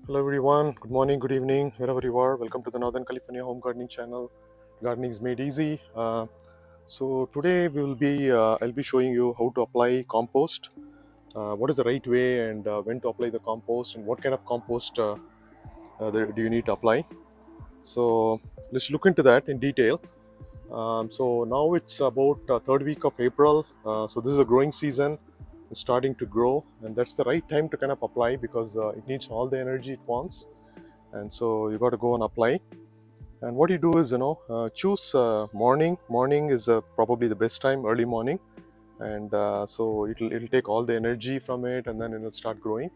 Hello everyone, good morning, good evening, wherever you are. Welcome to the Northern California Home Gardening channel. Gardening is made easy. So today I'll be showing you how to apply compost. What is the right way and when to apply the compost and what kind of compost do you need to apply. So let's look into that in detail. So now it's about third week of April. So this is a growing season. It's starting to grow, and that's the right time to kind of apply because it needs all the energy it wants, and so you got to go and apply. And what you do is choose morning is probably the best time, early morning. And so it'll take all the energy from it, and then it'll start growing.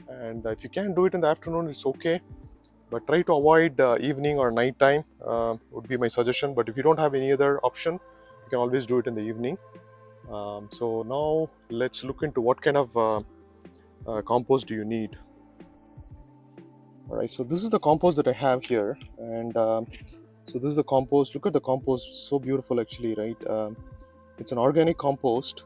And if you can't do it in the afternoon, it's okay, but try to avoid evening or night time would be my suggestion. But if you don't have any other option, you can always do it in the evening. So now let's look into what kind of compost do you need. All right, so this is the compost that I have here. And so this is the compost. Look at the compost, it's so beautiful actually, right? It's an organic compost,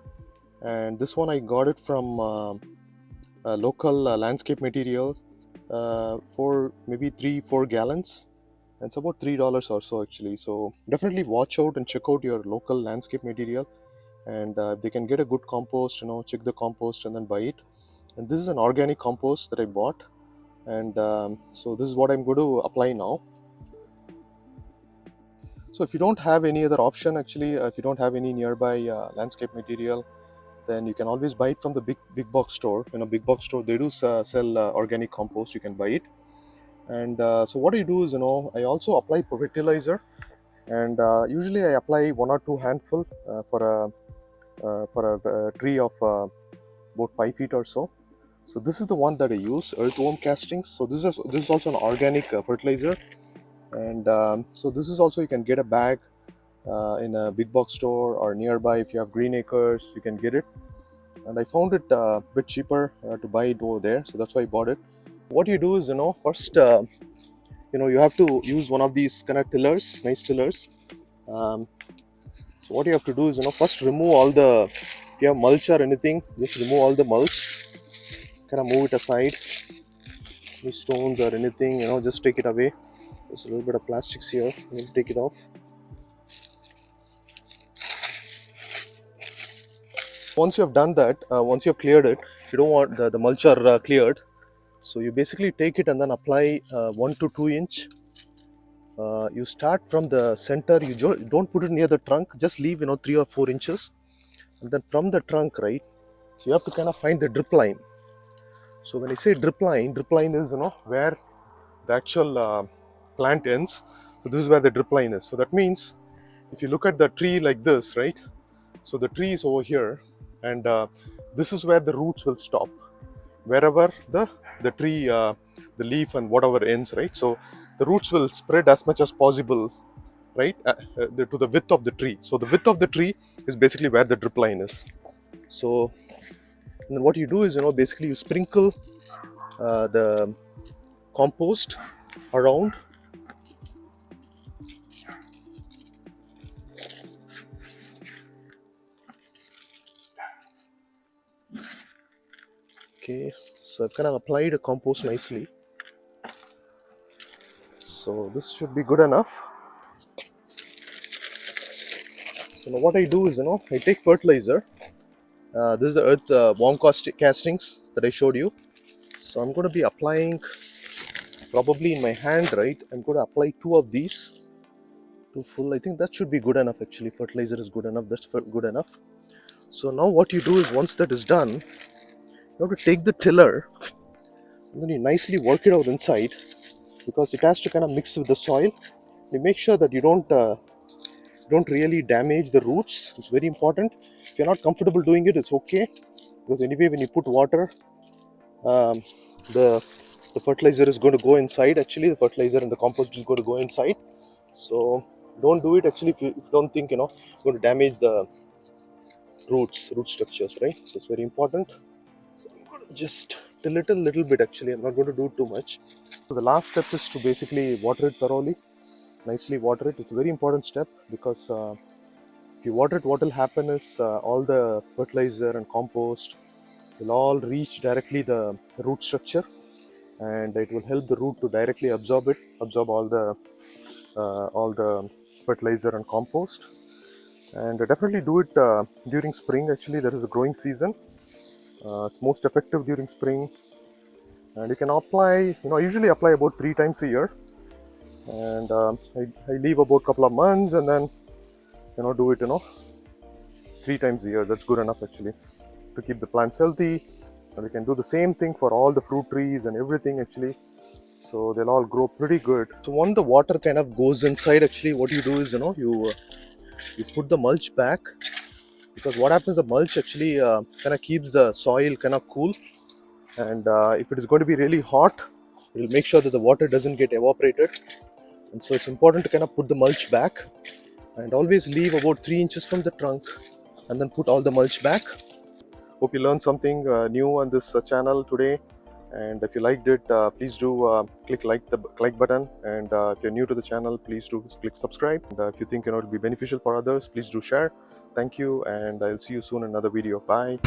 and this one I got it from a local landscape material for maybe 3-4 gallons. And it's about $3 or so actually. So definitely watch out and check out your local landscape material, and if they can get a good compost, check the compost and then buy it. And this is an organic compost that I bought, and so this is what I'm going to apply now. So if you don't have any other option, actually, if you don't have any nearby landscape material, then you can always buy it from the big box store. Big box store, they do sell organic compost. You can buy it. And so what I do is, I also apply fertilizer, and usually I apply 1 or 2 handful for a tree of about 5 feet or so. So this is the one that I use, earthworm castings. So this is also an organic fertilizer. And so this is also, you can get a bag in a big box store, or nearby if you have green acres you can get it. And I found it a bit cheaper to buy it over there, so that's why I bought it. What you do is, first you have to use one of these kind of tillers, nice tillers. um, so what you have to do is, first remove all the, if you have mulch or anything, just remove all the mulch, kind of move it aside. Any stones or anything, just take it away. There's a little bit of plastics here, take it off. Once you have done that, once you have cleared it, you don't want the mulch are cleared, so you basically take it and then apply 1 to 2 inch. You start from the center. You don't put it near the trunk, just leave 3 or 4 inches, and then from the trunk, right, so you have to kind of find the drip line. So when I say drip line is where the actual plant ends. So this is where the drip line is. So that means if you look at the tree like this, right, so the tree is over here, and this is where the roots will stop, wherever the tree, the leaf and whatever ends, right. So the roots will spread as much as possible, right, to the width of the tree. So the width of the tree is basically where the drip line is. So and then what you do is, basically you sprinkle the compost around. Okay, so I've kind of applied a compost nicely, so this should be good enough. So now what I do is, I take fertilizer. This is the earth worm castings that I showed you. So I'm going to be applying, probably in my hand, right, I'm going to apply 2 of these, 2 full. I think that should be good enough actually. Fertilizer is good enough, that's good enough. So now what you do is, once that is done, you have to take the tiller and then you nicely work it out inside, because it has to kind of mix with the soil. You make sure that you don't really damage the roots. It's very important. If you're not comfortable doing it, it's okay, because anyway when you put water, um, the the fertilizer is going to go inside. Actually, the fertilizer and the compost is going to go inside. So don't do it actually, if you don't think you're going to damage the root structures, right. So it's very important. So I'm going to just till it a little bit actually. I'm not going to do too much. So the last step is to basically water it thoroughly, nicely water it. It's a very important step, because if you water it, what will happen is all the fertilizer and compost will all reach directly the root structure. and it will help the root to directly absorb all the fertilizer and compost. And definitely do it during spring. Actually, there is a growing season. It's most effective during spring, and you can apply. I usually apply about 3 times a year, and I leave about a couple of months, and then do it 3 times a year. That's good enough actually to keep the plants healthy. And we can do the same thing for all the fruit trees and everything actually. So they'll all grow pretty good. So when the water kind of goes inside, actually, what you do is you put the mulch back, because what happens, the mulch actually kind of keeps the soil kind of cool, and if it is going to be really hot, it will make sure that the water doesn't get evaporated. And so it's important to kind of put the mulch back, and always leave about 3 inches from the trunk, and then put all the mulch back. Hope you learned something new on this channel today. And if you liked it, please do click the like button. And if you're new to the channel, please do click subscribe. And if you think it'll be beneficial for others, please do share. Thank you, and I'll see you soon in another video. Bye.